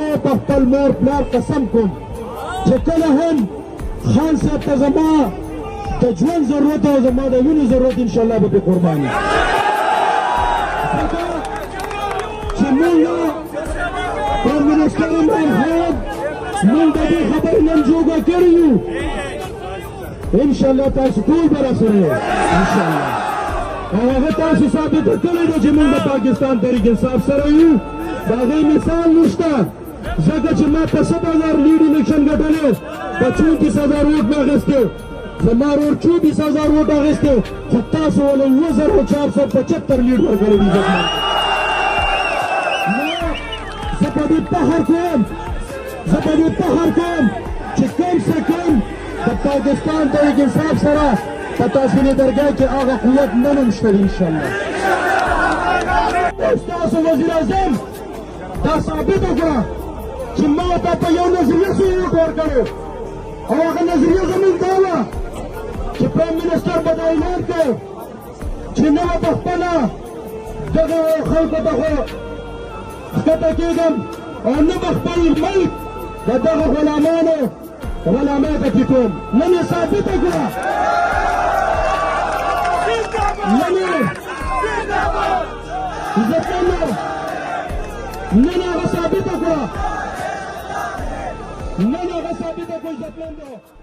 زه په خپل مور پلار قسم کوم چې کله هم خان صاحب ته زما د ژوند ضرورت او زما د وینې ضرورت انشاءالله به پرې قربان یم ځکه چې موږ پرایم منسټر عمران خان موږ د دې خبرې نن جوګه کړې یو انشاءالله تاسو ټول به راسره یو انشاءالله او هغه تاسو ثابته کړې ده چې موږ د پاکستان تحریک انصاف سره یو د هغې مثال نشته ځکه چې ما په 100,000 لیډ الیکشن ګټلی په 34,000 ووټ مې اخیستی زما ورور 24,000 ووټ اخیستی خو تاسو ولې 7,475 لیډ ورکړی دي عزتمن زه په دې فخر کوم چې کم سے کم د پاکستان تحریک انصاف سره په تحصیلي درګاه کې هغه قوت نن هم شته انشاءالله ستاسو وزیر اعظم دا ثابته کړه چې ما ته په یو نظریه سره ووټ ورکړی او هغه نظریه زموږ دا وه چې پرایم منسټر به دا اعلان کړ چې نه به پخپله دغه خلکو ته خو ښکته کېږم او نه به خپل ملک د دغه غلامانو غلامۍ ته پټوم نن یې ثابته کړه نن هغه ثابته کړه عزتمندو